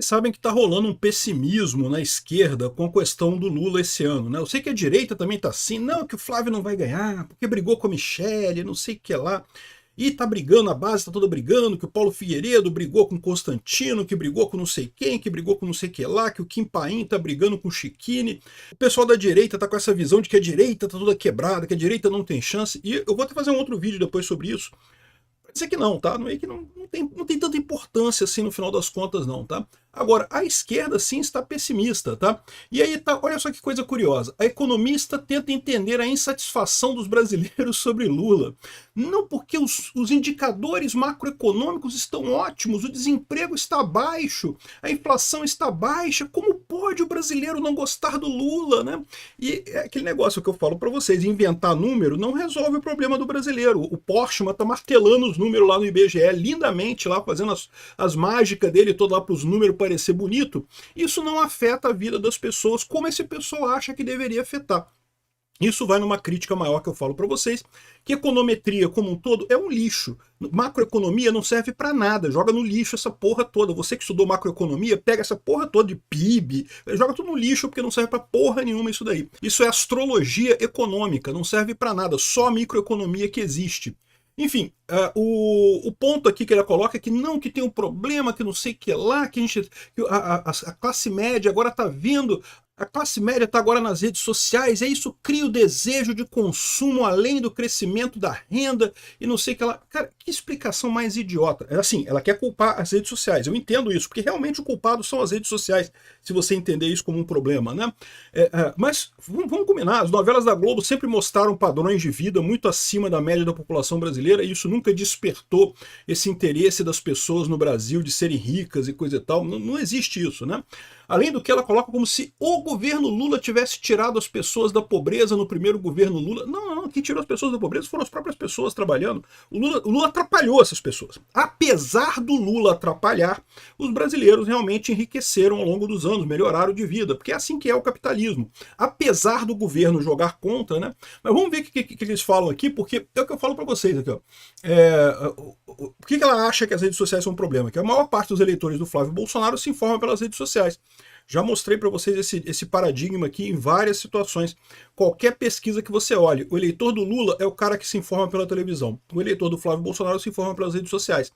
sabem que está rolando um pessimismo na esquerda com a questão do Lula esse ano, né? Eu sei que a direita também está assim, não, que o Flávio não vai ganhar, porque brigou com a Michelle, não sei o que lá. E tá brigando, a base tá toda brigando, que o Paulo Figueiredo brigou com o Constantino, que brigou com não sei quem, que brigou com não sei o que lá, que o Kim Paim tá brigando com o Chiquini. O pessoal da direita tá com essa visão de que a direita tá toda quebrada, que a direita não tem chance. E eu vou até fazer um outro vídeo depois sobre isso. Dizer que não, tá? Não é que não tem tanta importância assim no final das contas, não, tá? Agora, a esquerda sim está pessimista, tá? E aí tá, olha só que coisa curiosa. A economista tenta entender a insatisfação dos brasileiros sobre Lula. Não porque os indicadores macroeconômicos estão ótimos, o desemprego está baixo, a inflação está baixa, como pode o brasileiro não gostar do Lula, né? E é aquele negócio que eu falo para vocês, inventar número não resolve o problema do brasileiro. O Portman tá martelando os números lá no IBGE, lindamente lá, fazendo as mágicas dele todo lá para os números parecer bonito. Isso não afeta a vida das pessoas como esse pessoal acha que deveria afetar. Isso vai numa crítica maior que eu falo para vocês, que econometria como um todo é um lixo. Macroeconomia não serve para nada, joga no lixo essa porra toda. Você que estudou macroeconomia, pega essa porra toda de PIB, joga tudo no lixo porque não serve para porra nenhuma isso daí. Isso é astrologia econômica, não serve para nada, só a microeconomia que existe. Enfim, o ponto aqui que ela coloca é que não, que tem um problema, que não sei o que lá, que a classe média agora está vendo, a classe média está agora nas redes sociais, e isso cria o desejo de consumo além do crescimento da renda e não sei o que lá. Cara, que explicação mais idiota. Assim, ela quer culpar as redes sociais, eu entendo isso, porque realmente o culpado são as redes sociais, se você entender isso como um problema, né? Mas vamos combinar, as novelas da Globo sempre mostraram padrões de vida muito acima da média da população brasileira e isso nunca despertou esse interesse das pessoas no Brasil de serem ricas e coisa e tal. Não existe isso, né? Além do que ela coloca como se o governo Lula tivesse tirado as pessoas da pobreza no primeiro governo Lula. Não, quem tirou as pessoas da pobreza foram as próprias pessoas trabalhando. O Lula atrapalhou essas pessoas. Apesar do Lula atrapalhar, os brasileiros realmente enriqueceram ao longo dos anos, melhoraram de vida, porque é assim que é o capitalismo. Apesar do governo jogar contra, né? Mas vamos ver o que eles falam aqui, porque é o que eu falo para vocês aqui, ó. Por que ela acha que as redes sociais são um problema? Que a maior parte dos eleitores do Flávio Bolsonaro se informa pelas redes sociais. Já mostrei para vocês esse paradigma aqui em várias situações. Qualquer pesquisa que você olhe, o eleitor do Lula é o cara que se informa pela televisão. O eleitor do Flávio Bolsonaro se informa pelas redes sociais.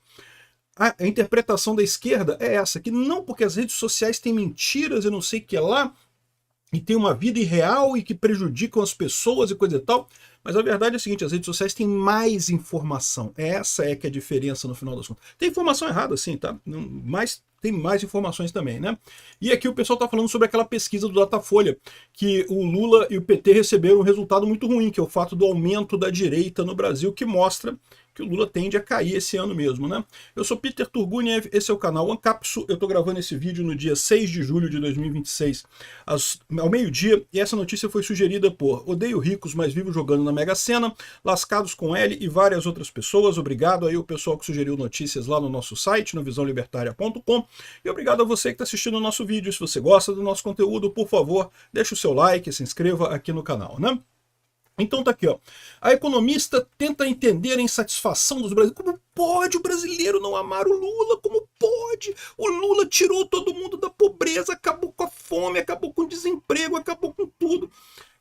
A interpretação da esquerda é essa, que não porque as redes sociais têm mentiras e não sei o que lá, e tem uma vida irreal e que prejudicam as pessoas e coisa e tal, mas a verdade é a seguinte, as redes sociais têm mais informação. Essa é que é a diferença no final das contas. Tem informação errada, sim, tá? Mas tem mais informações também, né? E aqui o pessoal tá falando sobre aquela pesquisa do Datafolha, que o Lula e o PT receberam um resultado muito ruim, que é o fato do aumento da direita no Brasil, que mostra que o Lula tende a cair esse ano mesmo, né? Eu sou Peter Turguniev, esse é o canal Ancapsu, eu tô gravando esse vídeo no dia 6 de julho de 2026, ao meio-dia, e essa notícia foi sugerida por Odeio Ricos, mas Vivo Jogando na Mega Sena, Lascados com L e várias outras pessoas. Obrigado aí o pessoal que sugeriu notícias lá no nosso site, no visãolibertaria.com, e obrigado a você que está assistindo o nosso vídeo. Se você gosta do nosso conteúdo, por favor, deixe o seu like, se inscreva aqui no canal, né? Então tá aqui, ó. A economista tenta entender a insatisfação dos brasileiros. Como pode o brasileiro não amar o Lula? Como pode? O Lula tirou todo mundo da pobreza, acabou com a fome, acabou com o desemprego, acabou com tudo.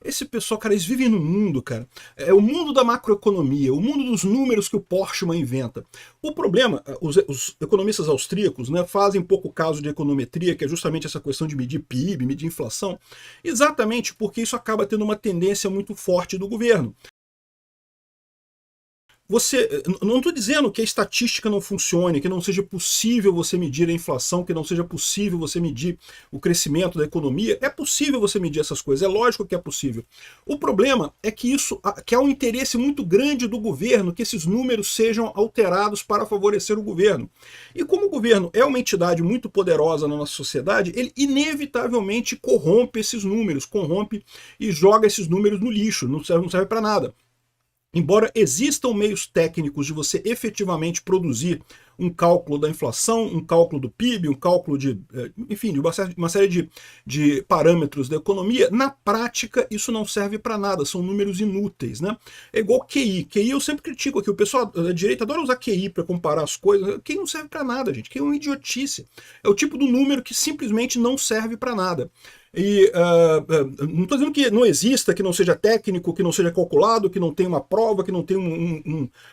Esse pessoal, cara, eles vivem no mundo, cara. É o mundo da macroeconomia, o mundo dos números que o Portman inventa. O problema, os economistas austríacos, né, fazem pouco caso de econometria, que é justamente essa questão de medir PIB, medir inflação, exatamente porque isso acaba tendo uma tendência muito forte do governo. Não estou dizendo que a estatística não funcione, que não seja possível você medir a inflação, que não seja possível você medir o crescimento da economia. É possível você medir essas coisas, é lógico que é possível. O problema é que que há um interesse muito grande do governo que esses números sejam alterados para favorecer o governo. E como o governo é uma entidade muito poderosa na nossa sociedade, ele inevitavelmente corrompe esses números, corrompe e joga esses números no lixo, não serve para nada. Embora existam meios técnicos de você efetivamente produzir um cálculo da inflação, um cálculo do PIB, um cálculo de, enfim, de uma série de parâmetros da economia, na prática isso não serve para nada, são números inúteis, né? É igual QI. QI eu sempre critico aqui, o pessoal da direita adora usar QI para comparar as coisas. QI não serve para nada, gente. QI é uma idiotice. É o tipo do número que simplesmente não serve para nada. E não estou dizendo que não exista, que não seja técnico, que não seja calculado, que não tenha uma prova, que não tenha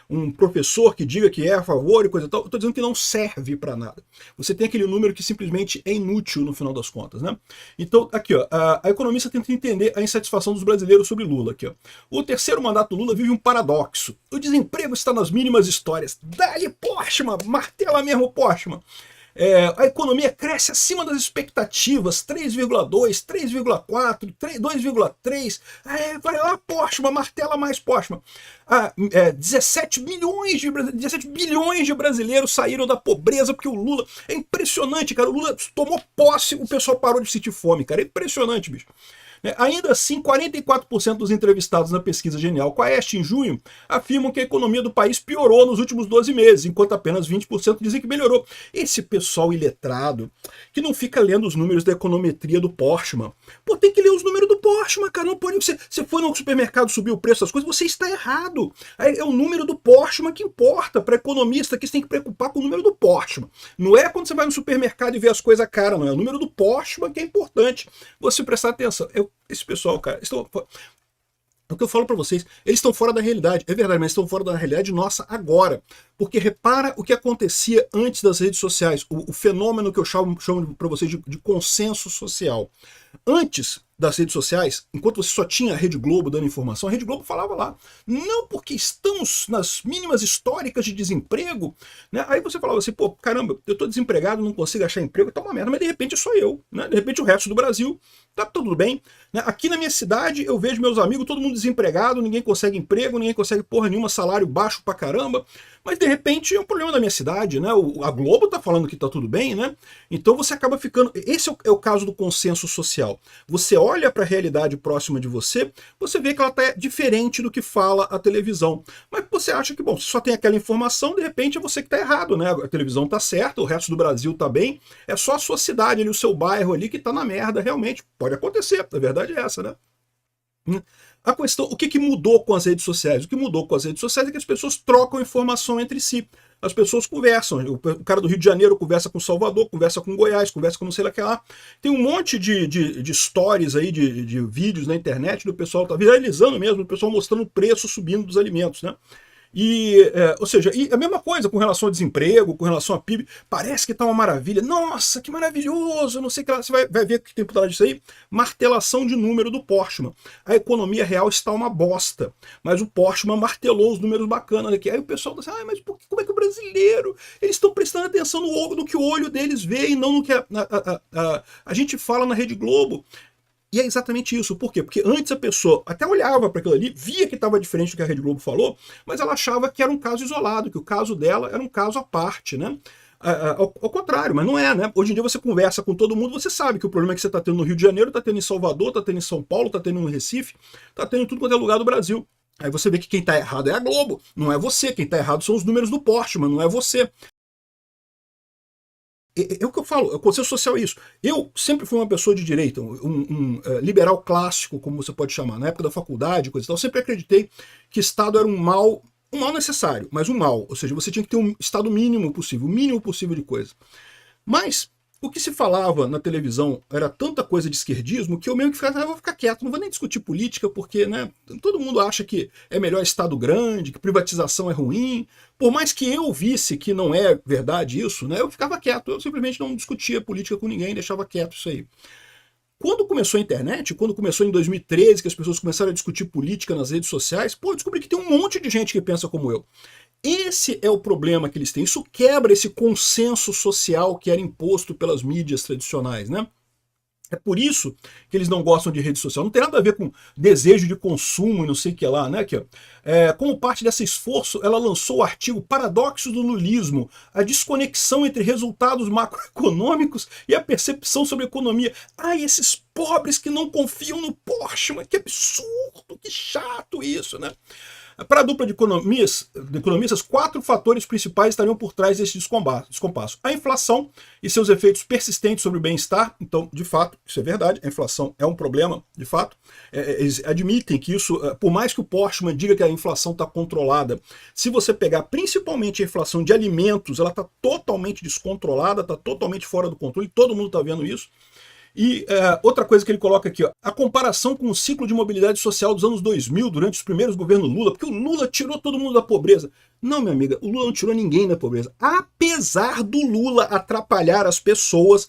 um professor que diga que é a favor e coisa e tal. Estou dizendo que não serve para nada. Você tem aquele número que simplesmente é inútil no final das contas, né? Então, aqui, ó, a economista tenta entender a insatisfação dos brasileiros sobre Lula. Aqui, ó. O terceiro mandato do Lula vive um paradoxo. O desemprego está nas mínimas histórias. Dá-lhe Postman, martela mesmo Postman. A economia cresce acima das expectativas, 3,2, 3,4, 2,3. Vai lá, Postman, martela mais Postman. 17 bilhões de brasileiros saíram da pobreza porque o Lula... É impressionante, cara. O Lula tomou posse, o pessoal parou de sentir fome, cara. É impressionante, bicho. Ainda assim, 44% dos entrevistados na pesquisa Genial Quaest em junho afirmam que a economia do país piorou nos últimos 12 meses, enquanto apenas 20% dizem que melhorou. Esse pessoal iletrado, que não fica lendo os números da econometria do Postman, pô, tem que ler os números do Postman, cara. Não pode. Você foi no supermercado, subiu o preço das coisas, você está errado. É o número do Postman que importa. Para economista, que você tem que preocupar com o número do Postman. Não é quando você vai no supermercado e vê as coisas caras, não. É o número do Postman que é importante você prestar atenção. Esse pessoal, cara, o que eu falo para vocês, eles estão fora da realidade. É verdade, mas estão fora da realidade nossa agora. Porque repara o que acontecia antes das redes sociais, o fenômeno que eu chamo para vocês de consenso social. Antes das redes sociais, enquanto você só tinha a Rede Globo dando informação, a Rede Globo falava lá, não, porque estamos nas mínimas históricas de desemprego, né? Aí você falava assim, pô, caramba, eu tô desempregado, não consigo achar emprego, tá uma merda, mas de repente sou eu, né? De repente o resto do Brasil tá tudo bem, né? Aqui na minha cidade eu vejo meus amigos, todo mundo desempregado, ninguém consegue emprego, ninguém consegue porra nenhuma, salário baixo pra caramba, mas de repente é um problema da minha cidade, né? A Globo tá falando que tá tudo bem, né? Então você acaba ficando, esse é o caso do consenso social. Você olha para a realidade próxima de você, você vê que ela está diferente do que fala a televisão. Mas você acha que, bom, se só tem aquela informação, de repente é você que está errado, né? A televisão está certa, o resto do Brasil está bem, é só a sua cidade ali, o seu bairro ali que está na merda, realmente. Pode acontecer, a verdade é essa, né? A questão, o que mudou com as redes sociais? O que mudou com as redes sociais é que as pessoas trocam informação entre si. As pessoas conversam. O cara do Rio de Janeiro conversa com Salvador, conversa com Goiás, conversa com não sei lá que lá. Tem um monte de stories aí, de vídeos na internet do pessoal, tá viralizando mesmo, o pessoal mostrando o preço subindo dos alimentos, né? Ou seja, e a mesma coisa com relação ao desemprego, com relação a PIB, parece que tá uma maravilha, nossa, que maravilhoso, não sei o que lá, você vai ver o que tem por trás disso aí, martelação de número do Postman. A economia real está uma bosta, mas o Postman martelou os números bacanas aqui. Aí o pessoal tá assim, mas como é que o brasileiro, eles estão prestando atenção no que o olho deles vê e não no que a gente fala na Rede Globo. E é exatamente isso. Por quê? Porque antes a pessoa até olhava para aquilo ali, via que estava diferente do que a Rede Globo falou, mas ela achava que era um caso isolado, que o caso dela era um caso à parte, né? Ao contrário, mas não é, né? Hoje em dia você conversa com todo mundo, você sabe que o problema que você está tendo no Rio de Janeiro, está tendo em Salvador, está tendo em São Paulo, está tendo no Recife, está tendo em tudo quanto é lugar do Brasil. Aí você vê que quem está errado é a Globo, não é você. Quem está errado são os números do Postman, não é você. É o que eu falo, o consenso social é isso. Eu sempre fui uma pessoa de direita, um liberal clássico, como você pode chamar, na época da faculdade, coisa e tal. Eu sempre acreditei que Estado era um mal necessário, mas um mal. Ou seja, você tinha que ter um Estado mínimo possível, o mínimo possível de coisa. Mas o que se falava na televisão era tanta coisa de esquerdismo que eu mesmo que ficava, vou ficar quieto, não vou nem discutir política, porque, né, todo mundo acha que é melhor Estado grande, que privatização é ruim. Por mais que eu visse que não é verdade isso, né, eu ficava quieto, eu simplesmente não discutia política com ninguém, deixava quieto isso aí. Quando começou a internet, quando começou em 2013, que as pessoas começaram a discutir política nas redes sociais, pô, eu descobri que tem um monte de gente que pensa como eu. Esse é o problema que eles têm. Isso quebra esse consenso social que era imposto pelas mídias tradicionais, né? É por isso que eles não gostam de rede social. Não tem nada a ver com desejo de consumo e não sei o que lá, né? Aqui, ó. Como parte desse esforço, ela lançou o artigo Paradoxos do Lulismo, a desconexão entre resultados macroeconômicos e a percepção sobre a economia. Ai, esses pobres que não confiam no Porsche, mas que absurdo, que chato isso, né? Para a dupla de economistas, 4 fatores principais estariam por trás desse descompasso. A inflação e seus efeitos persistentes sobre o bem-estar. Então, de fato, isso é verdade, a inflação é um problema, de fato. Eles admitem que isso, por mais que o Portman diga que a inflação está controlada, se você pegar principalmente a inflação de alimentos, ela está totalmente descontrolada, está totalmente fora do controle, todo mundo está vendo isso. E outra coisa que ele coloca aqui, ó, a comparação com o ciclo de mobilidade social dos anos 2000, durante os primeiros governos Lula, porque o Lula tirou todo mundo da pobreza. Não, minha amiga, o Lula não tirou ninguém da pobreza. Apesar do Lula atrapalhar as pessoas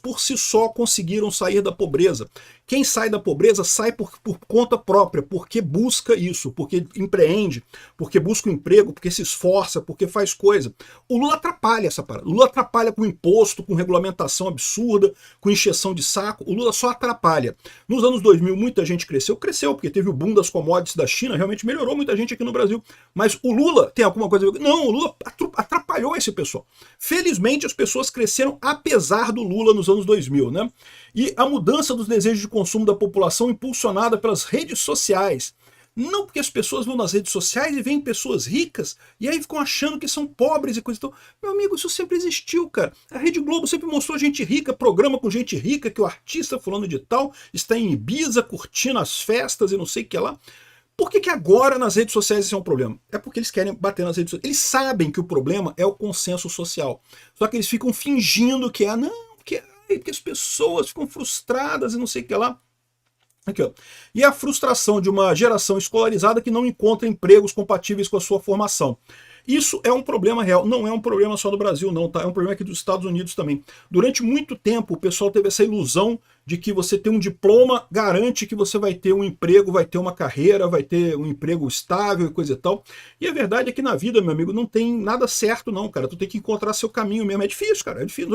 por si só conseguiram sair da pobreza. Quem sai da pobreza sai por conta própria, porque busca isso, porque empreende, porque busca um emprego, porque se esforça, porque faz coisa. O Lula atrapalha essa parada. O Lula atrapalha com imposto, com regulamentação absurda, com encheção de saco. O Lula só atrapalha. Nos anos 2000 muita gente cresceu, porque teve o boom das commodities da China, realmente melhorou muita gente aqui no Brasil. Mas o Lula tem alguma coisa a ver? Não, o Lula atrapalhou esse pessoal. Felizmente as pessoas cresceram apesar do Lula nos anos 2000, né? E a mudança dos desejos de consumo da população impulsionada pelas redes sociais. Não porque as pessoas vão nas redes sociais e veem pessoas ricas e aí ficam achando que são pobres e coisa e tal. Meu amigo, isso sempre existiu, cara. A Rede Globo sempre mostrou gente rica, programa com gente rica, que o artista fulano de tal está em Ibiza curtindo as festas e não sei o que lá. Por que agora nas redes sociais isso é um problema? É porque eles querem bater nas redes sociais. Eles sabem que o problema é o consenso social. Só que eles ficam fingindo que não, porque as pessoas ficam frustradas e não sei o que lá. Aqui, ó. E a frustração de uma geração escolarizada que não encontra empregos compatíveis com a sua formação. Isso é um problema real, não é um problema só do Brasil não, tá? É um problema aqui dos Estados Unidos também. Durante muito tempo o pessoal teve essa ilusão de que você ter um diploma garante que você vai ter um emprego, vai ter uma carreira, vai ter um emprego estável e coisa e tal. E a verdade é que na vida, meu amigo, não tem nada certo não, cara. Tu tem que encontrar seu caminho mesmo. É difícil, cara, é difícil.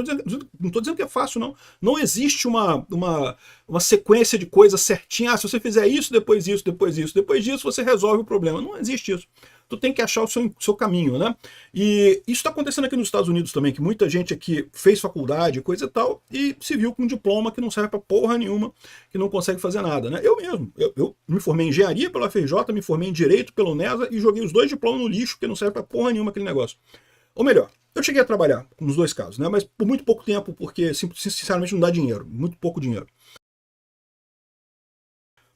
Não tô dizendo que é fácil, não. Não existe uma sequência de coisas certinha. Se você fizer isso, depois isso, depois isso, depois disso, você resolve o problema. Não existe isso. Tu tem que achar o seu caminho, né? E isso está acontecendo aqui nos Estados Unidos também, que muita gente aqui fez faculdade, coisa e tal, e se viu com um diploma que não serve para porra nenhuma, que não consegue fazer nada, né? Eu mesmo, eu me formei em engenharia pela FRJ, me formei em direito pela UNESA e joguei os 2 diplomas no lixo, porque não serve para porra nenhuma aquele negócio. Ou melhor, eu cheguei a trabalhar nos 2 casos, né? Mas por muito pouco tempo, porque sinceramente não dá dinheiro, muito pouco dinheiro.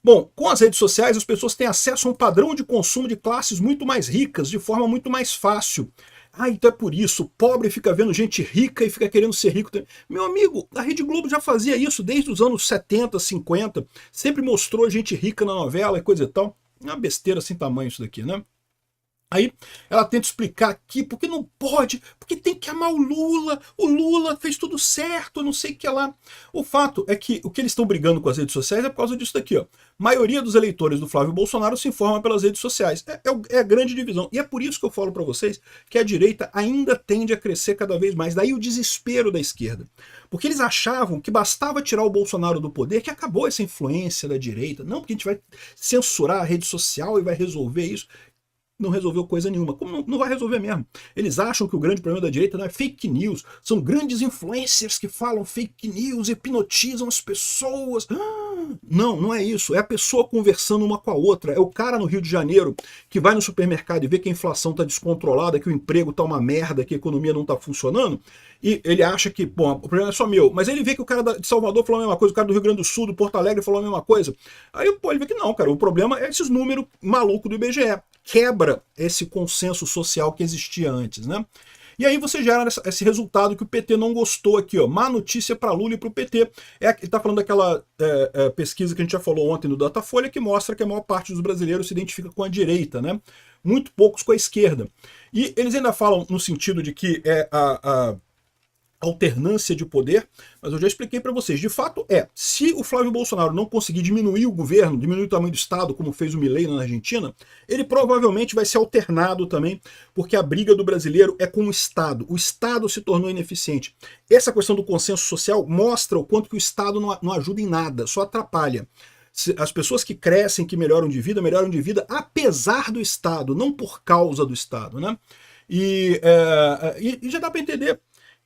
Bom, com as redes sociais as pessoas têm acesso a um padrão de consumo de classes muito mais ricas, de forma muito mais fácil. Ah, então é por isso, o pobre fica vendo gente rica e fica querendo ser rico. Meu amigo, a Rede Globo já fazia isso desde os anos 70, 50, sempre mostrou gente rica na novela e coisa e tal. É uma besteira sem tamanho isso daqui, né? Aí ela tenta explicar aqui porque não pode, porque tem que amar o Lula fez tudo certo, não sei o que lá. O fato é que o que eles estão brigando com as redes sociais é por causa disso daqui, ó. A maioria dos eleitores do Flávio Bolsonaro se informa pelas redes sociais. É a grande divisão. E é por isso que eu falo para vocês que a direita ainda tende a crescer cada vez mais. Daí o desespero da esquerda. Porque eles achavam que bastava tirar o Bolsonaro do poder, que acabou essa influência da direita. Não, porque a gente vai censurar a rede social e vai resolver isso. Não resolveu coisa nenhuma. Como não vai resolver mesmo? Eles acham que o grande problema da direita não é fake news, são grandes influencers que falam fake news, hipnotizam as pessoas. Não, não é isso. É a pessoa conversando uma com a outra. É o cara no Rio de Janeiro que vai no supermercado e vê que a inflação está descontrolada, que o emprego está uma merda, que a economia não está funcionando, e ele acha que, bom, o problema é só meu. Mas ele vê que o cara de Salvador falou a mesma coisa, o cara do Rio Grande do Sul, do Porto Alegre falou a mesma coisa. Aí, pô, ele vê que não, cara, o problema é esses números malucos do IBGE. Quebra esse consenso social que existia antes, né? E aí você gera esse resultado que o PT não gostou aqui, ó. Má notícia para Lula e para o PT. Ele está falando daquela pesquisa que a gente já falou ontem no Datafolha, que mostra que a maior parte dos brasileiros se identifica com a direita, né? Muito poucos com a esquerda. E eles ainda falam no sentido de que é a alternância de poder, mas eu já expliquei para vocês. De fato se o Flávio Bolsonaro não conseguir diminuir o governo, diminuir o tamanho do Estado, como fez o Milei na Argentina, ele provavelmente vai ser alternado também, porque a briga do brasileiro é com o Estado. O Estado se tornou ineficiente. Essa questão do consenso social mostra o quanto que o Estado não ajuda em nada, só atrapalha. As pessoas que crescem, que melhoram de vida apesar do Estado, não por causa do Estado, né? E já dá para entender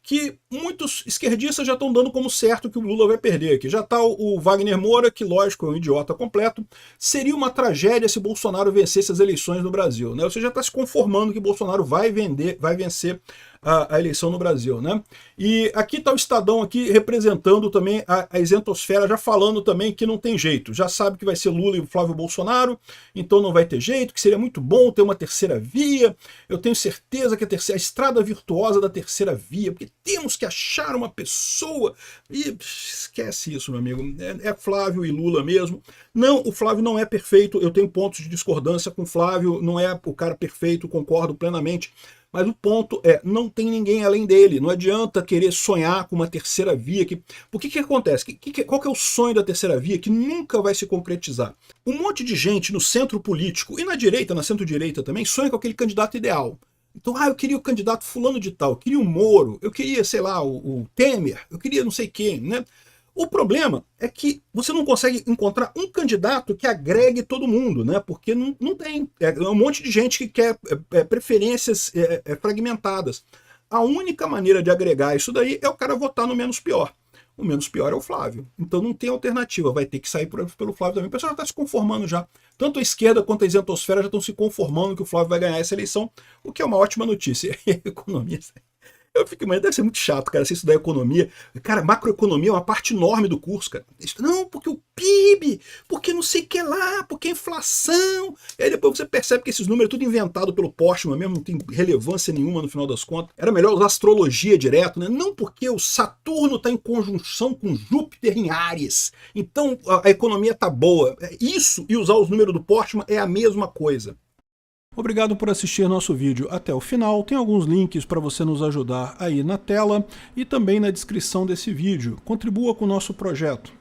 que muitos esquerdistas já estão dando como certo que o Lula vai perder aqui. Já está o Wagner Moura, que lógico é um idiota completo. Seria uma tragédia se Bolsonaro vencesse as eleições no Brasil, né? Você já está se conformando que Bolsonaro vai vencer a eleição no Brasil, né? E aqui está o Estadão aqui representando também a isentosfera, já falando também que não tem jeito. Já sabe que vai ser Lula e Flávio Bolsonaro, então não vai ter jeito, que seria muito bom ter uma terceira via. Eu tenho certeza que a estrada virtuosa da terceira via, porque temos que achar uma pessoa. E esquece isso, meu amigo. É Flávio e Lula mesmo. Não, o Flávio não é perfeito, eu tenho pontos de discordância com o Flávio, não é o cara perfeito, concordo plenamente. Mas o ponto é, não tem ninguém além dele. Não adianta querer sonhar com uma terceira via. Por que acontece? Qual que é o sonho da terceira via que nunca vai se concretizar? Um monte de gente no centro político e na direita, na centro-direita também, sonha com aquele candidato ideal. Então, eu queria o candidato fulano de tal, eu queria o Moro, eu queria, sei lá, o Temer, eu queria não sei quem, né? O problema é que você não consegue encontrar um candidato que agregue todo mundo, né? Porque não tem. É um monte de gente que quer preferências fragmentadas. A única maneira de agregar isso daí é o cara votar no menos pior. O menos pior é o Flávio. Então não tem alternativa, vai ter que sair pelo Flávio também. O pessoal já está se conformando já. Tanto a esquerda quanto a isentosfera já estão se conformando que o Flávio vai ganhar essa eleição, o que é uma ótima notícia. Economia. Eu fico, mas deve ser muito chato, cara, se estudar economia. Cara, macroeconomia é uma parte enorme do curso, cara. Não, porque o PIB, porque não sei o que lá, porque a inflação. E aí depois você percebe que esses números é tudo inventado pelo Postman mesmo, não tem relevância nenhuma no final das contas. Era melhor usar astrologia direto, né? Não porque o Saturno está em conjunção com Júpiter em Áries. Então a economia tá boa. Isso e usar os números do Postman é a mesma coisa. Obrigado por assistir nosso vídeo até o final. Tem alguns links para você nos ajudar aí na tela e também na descrição desse vídeo. Contribua com o nosso projeto.